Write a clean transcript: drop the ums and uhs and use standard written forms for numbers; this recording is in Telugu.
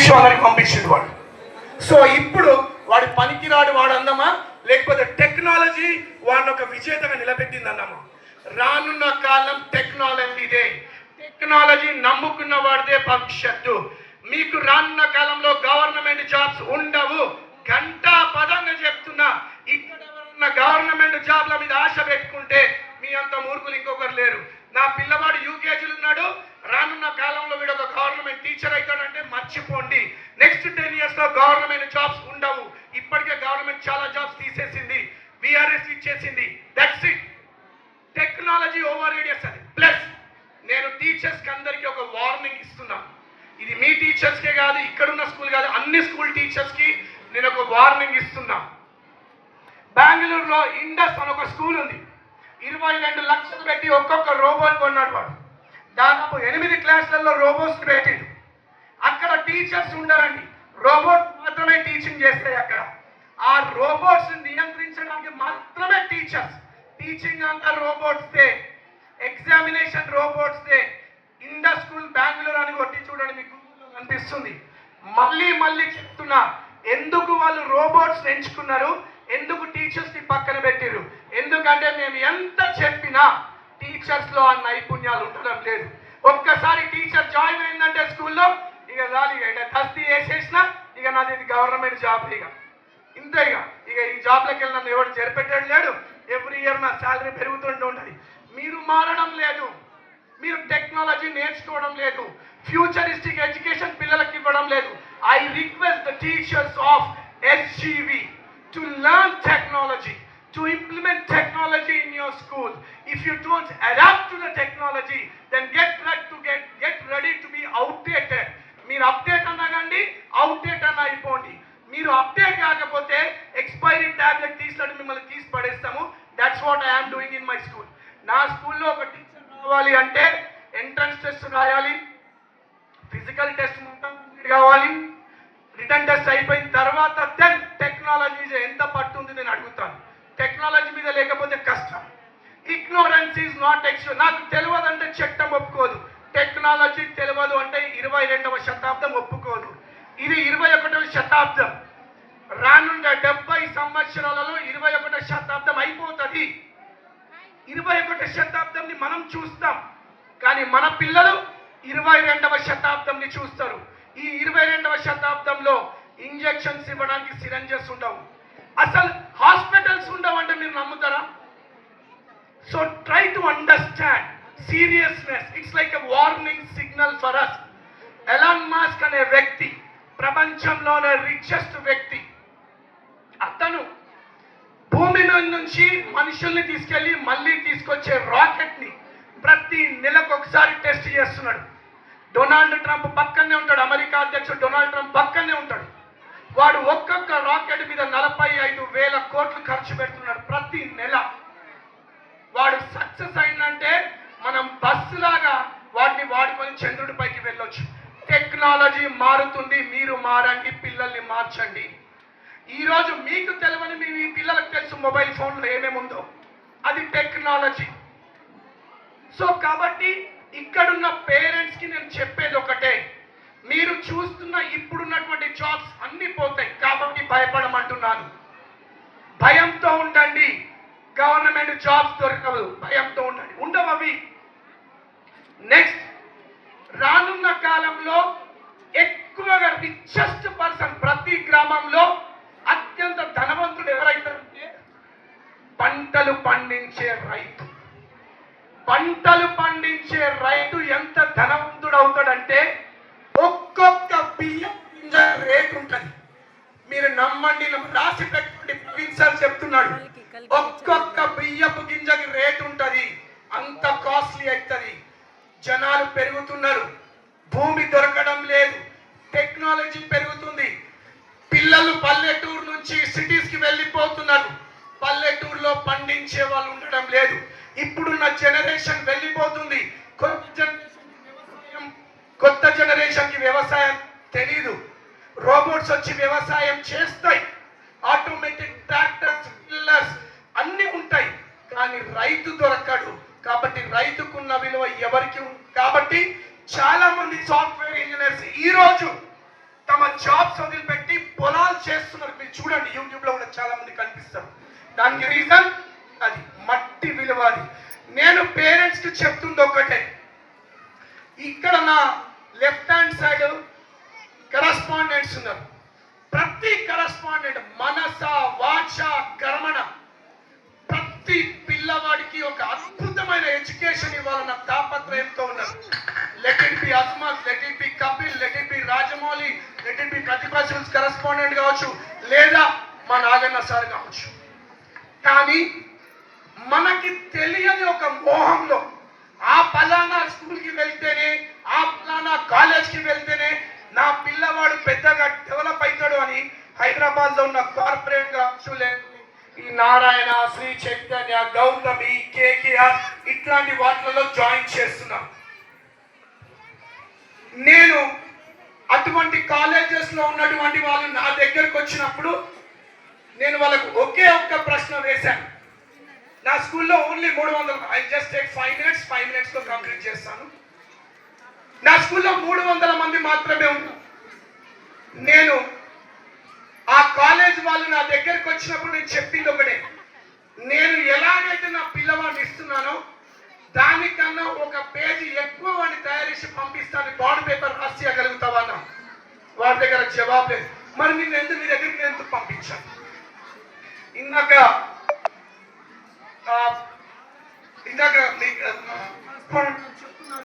విశ్వానికి పంపించింది వాడు. సో ఇప్పుడు వాడి పనికిరాడు వాడు అన్నామా, లేకపోతే టెక్నాలజీ వాడిని ఒక విజేతగా నిలబెట్టింది అన్నామా? రానున్న కాలం టెక్నాలజీదే. టెక్నాలజీ నమ్ముకున్న వాడిదే భవిష్యత్తు. మీకు రానున్న కాలంలో గవర్నమెంట్ జాబ్స్ ఉండవు. గంటా పదంగా చెప్తున్నా. ఇక్కడ ఎవరన్నా గవర్నమెంట్ జాబ్ల మీద ఆశ పెట్టుకుంటే మీ అంత మూర్ఖులు ఇంకొకరు లేరు. నా పిల్లవాడు యూకేజీలు ఉన్నాడు. రానున్న కాలంలో వీడు ఒక గవర్నమెంట్ టీచర్ అవుతాడంటే మర్చిపోండి. నెక్స్ట్ 10 years లో గవర్నమెంట్ జాబ్స్ ఉండవు. ఇప్పటికే గవర్నమెంట్ చాలా జాబ్స్ తీసేసింది, విఆర్ఎస్ ఇచ్చేసింది. That's it. టెక్నాలజీ ఓవర్ చేస్తుంది. ప్లస్ నేను టీచర్స్కి అందరికీ ఒక వార్నింగ్ ఇస్తున్నా. ఇది మీ టీచర్స్కే కాదు, ఇక్కడున్న స్కూల్ కాదు, అన్ని స్కూల్ టీచర్స్కి నేను ఒక వార్నింగ్ ఇస్తున్నా. బెంగళూరులో ఇండస్ అని ఒక స్కూల్ ఉంది. 22 లక్షలు పెట్టి ఒక్కొక్క రోబోట్ కొన్నాడు వాడు. దాదాపు 8 క్లాసులలో రోబోట్స్ పెట్టిండు. అక్కడ టీచర్స్ ఉండరండి, రోబోట్ మాత్రమే టీచింగ్ చేస్తాయి అక్కడ. ఆ రోబోట్స్ నియంత్రించడానికి మాత్రమే టీచర్స్. టీచింగ్ అంతా రోబోట్స్దే, ఎగ్జామినేషన్ రోబోట్స్దే. ఇండస్ స్కూల్ బెంగళూరు అని కొట్టి చూడండి, మీకు గూగుల్లో కనిపిస్తుంది. మళ్ళీ చెప్తున్నా, ఎందుకు వాళ్ళు రోబోట్స్ ఎంచుకున్నారు, ఎందుకు టీచర్స్ ని పక్కన పెట్టారు? ఎందుకంటే మేము ఎంత చెప్పినా టీచర్స్ లో ఆ నైపుణ్యాలు ఉండడం లేదు. ఒక్కసారి టీచర్ జాయిన్ అయిందంటే స్కూల్లో ఇక రాలి దస్తీ వేసేసినా ఇక నాది ఇది గవర్నమెంట్ జాబ్. ఇంతే. ఇక ఈ జాబ్లోకి వెళ్ళి నన్ను ఎవరు జరిపెట్టాడు లేడు. ఎవ్రీ ఇయర్ నా శాలరీ పెరుగుతుంటూ ఉంటుంది. మీరు మారడం లేదు, మీరు టెక్నాలజీ నేర్చుకోవడం లేదు, ఫ్యూచరిస్టిక్ ఎడ్యుకేషన్ పిల్లలకి ఇవ్వడం లేదు. I request the teachers of SGV to learn technology, to implement technology in your school. If you don't adapt to the technology, then get ready to be outdated. మీరు అప్డేట్ అన్నా కానీ అవుట్డేట్ అన్న అయిపోండి. మీరు అప్డేట్ కాకపోతే ఎక్స్పైరీ ట్యాబ్లెట్ తీసినట్టు మిమ్మల్ని తీసి పడేస్తాము. That's what I am doing in my school. నా స్కూల్లో ఒక టీచర్ రావాలి అంటే ఎంట్రన్స్ టెస్ట్ రాయాలి, ఫిజికల్ టెస్ట్ మొత్తం కావాలి, రిటర్న్ టెస్ట్ అయిపోయిన తర్వాత దెన్ టెక్నాలజీ ఎంత పట్టుంది నేను అడుగుతాను. టెక్నాలజీ మీద లేకపోతే కష్టం. Ignorance is not excuse. నాకు తెలియదంటే చట్టం ఒప్పుకోదు, టెక్నాలజీ తెలియదు అంటే 22వ శతాబ్దం ఒప్పుకోదు. ఇది 21వ శతాబ్దం. రానున్న 70 సంవత్సరాలలో 21వ శతాబ్దం అయిపోతుంది. 21వ శతాబ్దంని మనం చూస్తాం, కానీ మన పిల్లలు 22వ శతాబ్దంని చూస్తారు. ఈ 22వ శతాబ్దంలో ఇంజెక్షన్స్ ఇవ్వడానికి సిరంజెస్ ఉండవు, అసలు హాస్పిటల్స్ ఉండవు అంటే మీరు నమ్ముతారా? So try to understand seriousness. It's like a warning signal for us. Elon Musk అనే వ్యక్తి ప్రపంచంలోనే రిచెస్ట్ వ్యక్తి. అతను భూమి నుంచి మనుషుల్ని తీసుకెళ్లి మళ్ళీ తీసుకొచ్చే రాకెట్ ని ప్రతి నెలకు ఒకసారి టెస్ట్ చేస్తున్నాడు. డొనాల్డ్ ట్రంప్ పక్కనే ఉంటాడు, అమెరికా అధ్యక్షుడు డొనాల్డ్ ట్రంప్ పక్కనే ఉంటాడు. వాడు ఒక్కొక్క రాకెట్ మీద 45,000 కోట్లు ఖర్చు పెడుతున్నాడు ప్రతి నెల. వాడు సక్సెస్ అయిందంటే మనం బస్సులాగా వాటిని వాడుకొని చంద్రుడిపైకి వెళ్ళొచ్చు. టెక్నాలజీ మారుతుంది, మీరు మారండి, పిల్లల్ని మార్చండి. ఈరోజు మీకు తెలియని మీ పిల్లలకు తెలుసు మొబైల్ ఫోన్లో ఏమేమి ఉందో, అది టెక్నాలజీ. సో కాబట్టి ఇక్కడున్న పేరెంట్స్కి నేను చెప్పేది ఒకటే, మీరు చూస్తున్న ఇప్పుడున్నటువంటి జాబ్స్ అన్ని పోతాయి కాబట్టి భయపడమంటున్నాను. భయంతో ఉండండి, గవర్నమెంట్ జాబ్స్ దొరకవు, భయంతో ఉండండి, ఉండవు అవి. నెక్స్ట్, రానున్న కాలంలో ఎక్కువగా రిచెస్ట్ పర్సన్ ప్రతి గ్రామంలో అత్యంత ధనవంతుడు ఎవరైతారంటే పంటలు పండించే రైతు. పంటలు పండించే రైతు ఎంత ధనవంతుడు అవుతాడంటే ఒక్కొక్క బియ్యం గింజ రేటు ఉంటుంది. మీరు నమ్మండి, రాసి పెట్టుకోండి, ప్రవీణ్ సార్ చెప్తున్నాడు. ఒక్కొక్క బియ్యపు గింజకి రేటు ఉంటుంది, అంత కాస్ట్లీ అవుతుంది. జనాలు పెరుగుతున్నారు, భూమి దొరకడం లేదు, టెక్నాలజీ పెరుగుతుంది. పిల్లలు పల్లెటూరు నుంచి సిటీస్కి వెళ్ళిపోతున్నారు, పల్లెటూరులో పండించే వాళ్ళు ఉండడం లేదు. ఇప్పుడున్న జనరేషన్ వెళ్ళిపోతుంది. కొత్త జనరేషన్ కి వ్యవసాయం తెలీదు. రోబోట్స్ వచ్చి వ్యవసాయం చేస్తాయి, ఆటోమేటిక్ ట్రాక్టర్స్, టిల్లర్స్ అన్ని ఉంటాయి, కానీ రైతు దొరకడు. కాబట్టి రైతుకున్న విలువ ఎవరికి? కాబట్టి చాలా మంది సాఫ్ట్వేర్ ఇంజనీర్స్ ఈ రోజు తమ జాబ్స్ వదిలిపెట్టి పొలాలు చేస్తున్నారు. మీరు చూడండి, యూట్యూబ్ లో కూడా చాలా మంది కనిపిస్తారు. దానికి రీజన్ అది మట్టి విలువ. అది నేను పేరెంట్స్ కి చెప్తుంది ఒకటే, ఇక్కడ నా లెఫ్ట్ హ్యాండ్ సైడ్ కరస్పాండెంట్స్ ఉన్నారు. ప్రతి కరస్పాండెంట్ మనస వాచ కర్మణ ప్రతి పిల్లవాడికి ఒక అద్భుతమైన ఎడ్యుకేషన్ ఇవ్వాలన్న తాపత్రయంతో ఉన్నారు. Let it be Asmat, let it be Kapil, let it be Rajamouli, let it be Pratibha civils correspondent కావచ్చు, లేదా మా నాగన్న సార్ కావచ్చు. కానీ మనకి తెలియని ఒక మోహంలో ఆ పలానా స్కూల్కి వెళ్తేనే, ఆ పలానా కాలేజ్కి వెళ్తేనే నా పిల్లవాడు పెద్దగా డెవలప్ అవుతాడు అని హైదరాబాద్ లో ఉన్న కార్పొరేట్ కావచ్చు, ఈ నారాయణ, శ్రీ చైతన్య, గౌతమి, కేకేఆర్ ఇట్లాంటి వాటిలలో జాయిన్ చేస్తున్నాం. నేను అటువంటి కాలేజెస్ లో ఉన్నటువంటి వాళ్ళు నా దగ్గరకు వచ్చినప్పుడు నేను వాళ్ళకు ఒకే ఒక్క ప్రశ్న వేశాను. నా స్కూల్లో only 300, I just take 5 minutes లో కంప్లీట్ చేస్తాను. నా స్కూల్లో 300 మంది మాత్రమే ఉన్నారు. నేను ఆ కాలేజ్ వాళ్ళు నా దగ్గరికి వచ్చినప్పుడు నేను చెప్పింది ఒకటే, నేను ఎలాగైతే నా పిల్లవాడిని ఇస్తున్నానో దానికన్నా ఒక పేజీ ఎక్కువ వాడిని తయారు చేసి పంపిస్తాను, బాండ్ పేపర్ రాసి ఇవ్వగలుగుతావా అన్న. వాడి దగ్గర జవాబు లేదు. మరి నేను ఎందుకు మీ దగ్గరికి నేను ఎందుకు పంపించాను? ఇందాక